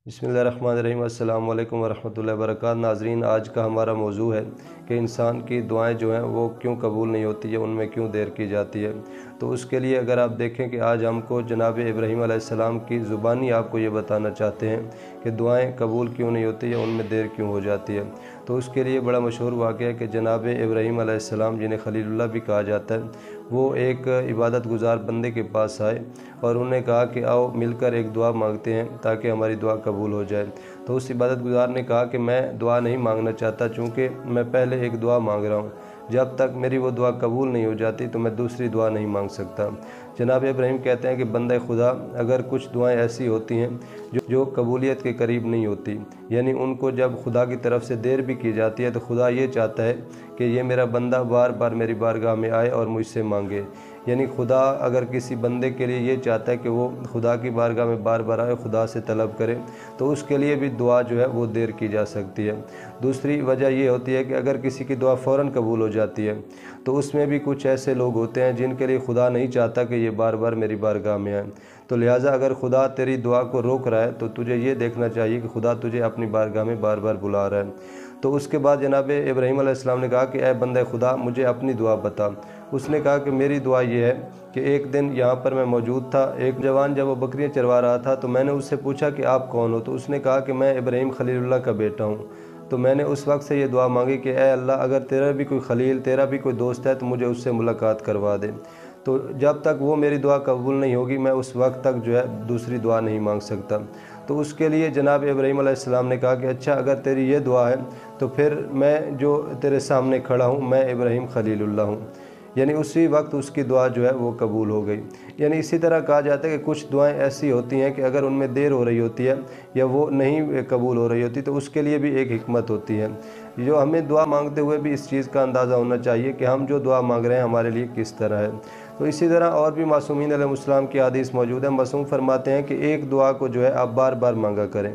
बिस्मिल्लाहिर्रहमानिर्रहीम। अस्सलाम वालेकुम वरहमतुल्लाहि वबरकातुहू। नाज़रीन, आज का हमारा मौजू है कि इंसान की दुआएं जो हैं वो क्यों कबूल नहीं होती है, उनमें क्यों देर की जाती है। तो उसके लिए अगर आप देखें कि आज हमको जनाब इब्राहीम अलैहिस्सलाम की ज़ुबानी आपको ये बताना चाहते हैं कि दुआएं कबूल क्यों नहीं होती है, उनमें देर क्यों हो जाती है। तो उसके लिए बड़ा मशहूर वाक़या है कि जनाब इब्राहीम अलैहिस्सलाम, जिन्हें खलीलुल्लाह भी कहा जाता है, वो एक इबादत गुज़ार बंदे के पास आए और उन्हें कहा कि आओ मिलकर एक दुआ मांगते हैं ताकि हमारी दुआ कबूल हो जाए। तो उस इबादत गुज़ार ने कहा कि मैं दुआ नहीं मांगना चाहता, चूँकि मैं पहले एक दुआ मांग रहा हूँ। जब तक मेरी वो दुआ कबूल नहीं हो जाती तो मैं दूसरी दुआ नहीं मांग सकता। जनाब इब्राहीम कहते हैं कि बंदे खुदा, अगर कुछ दुआएं ऐसी होती हैं जो कबूलियत के करीब नहीं होती, यानी उनको जब खुदा की तरफ से देर भी की जाती है तो खुदा ये चाहता है कि ये मेरा बंदा बार बार मेरी बारगाह में आए और मुझसे मांगे। यानी खुदा अगर किसी बंदे के लिए ये चाहता है कि वो खुदा की बारगाह में बार बार आए, खुदा से तलब करे, तो उसके लिए भी दुआ जो है वो देर की जा सकती है। दूसरी वजह ये होती है कि अगर किसी की दुआ फ़ौरन कबूल हो जाती है तो उसमें भी कुछ ऐसे लोग होते हैं जिनके लिए खुदा नहीं चाहता कि ये बार बार मेरी बारगाह में आए। तो लिहाजा अगर खुदा तेरी दुआ को रोक रहा है तो तुझे ये देखना चाहिए कि खुदा तुझे अपनी बारगाह में बार बार बुला रहा है। तो उसके बाद जनाब इब्राहीम अलैहिस्सलाम ने कहा कि ऐ बंदे खुदा, मुझे अपनी दुआ बता। उसने कहा कि मेरी दुआ ये है कि एक दिन यहाँ पर मैं मौजूद था, एक जवान जब वो बकरियाँ चरवा रहा था तो मैंने उससे पूछा कि आप कौन हो। तो उसने कहा कि मैं इब्राहीम खलीलुल्लाह का बेटा हूँ। तो मैंने उस वक्त से ये दुआ मांगी कि ऐ अल्लाह, अगर तेरा भी कोई खलील, तेरा भी कोई दोस्त है तो मुझे उससे मुलाकात करवा दे। तो जब तक वो मेरी दुआ कबूल नहीं होगी मैं उस वक्त तक जो है दूसरी दुआ नहीं मांग सकता। तो उसके लिए जनाब इब्राहीम अलैहिस्सलाम ने कहा कि अच्छा, अगर तेरी ये दुआ है तो फिर मैं जो तेरे सामने खड़ा हूँ मैं इब्राहीम खलीलुल्लाह हूँ। यानी उसी वक्त उसकी दुआ जो है वो कबूल हो गई। यानी इसी तरह कहा जाता है कि कुछ दुआएं ऐसी होती हैं कि अगर उनमें देर हो रही होती है या वो नहीं कबूल हो रही होती तो उसके लिए भी एक हिकमत होती है। जो हमें दुआ मांगते हुए भी इस चीज़ का अंदाज़ा होना चाहिए कि हम जो दुआ मांग रहे हैं हमारे लिए किस तरह है। तो इसी तरह और भी मासूमीन अलैहिस्सलाम की हदीस मौजूद है। मासूम फरमाते हैं कि एक दुआ को जो है आप बार बार मांगा करें,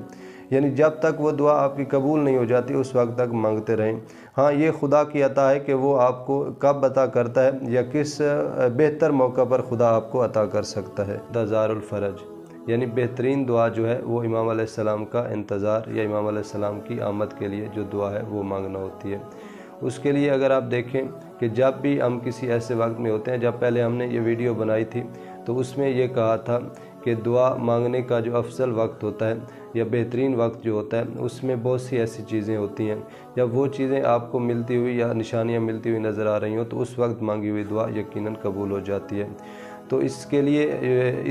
यानी जब तक वो दुआ आपकी कबूल नहीं हो जाती उस वक्त तक मांगते रहें। हाँ, ये खुदा की अता है कि वो आपको कब अता करता है या किस बेहतर मौका पर खुदा आपको अता कर सकता है। इंतज़ारुल फ़रज, यानी बेहतरीन दुआ जो है वो इमाम अलैहिस्सलाम का इंतज़ार या इमाम अलैहिस्सलाम की आमद के लिए जो दुआ है वो मांगना होती है। उसके लिए अगर आप देखें कि जब भी हम किसी ऐसे वक्त में होते हैं, जब पहले हमने ये वीडियो बनाई थी तो उसमें ये कहा था कि दुआ मांगने का जो अफजल वक्त होता है या बेहतरीन वक्त जो होता है उसमें बहुत सी ऐसी चीज़ें होती हैं। जब वो चीज़ें आपको मिलती हुई या निशानियाँ मिलती हुई नज़र आ रही हों तो उस वक्त मांगी हुई दुआ यकीनन कबूल हो जाती है। तो इसके लिए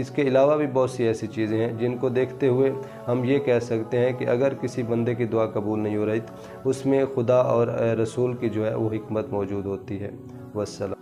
इसके अलावा भी बहुत सी ऐसी चीज़ें हैं जिनको देखते हुए हम ये कह सकते हैं कि अगर किसी बंदे की दुआ कबूल नहीं हो रही तो उसमें खुदा और रसूल की जो है वो हिकमत मौजूद होती है। वस्सलाम।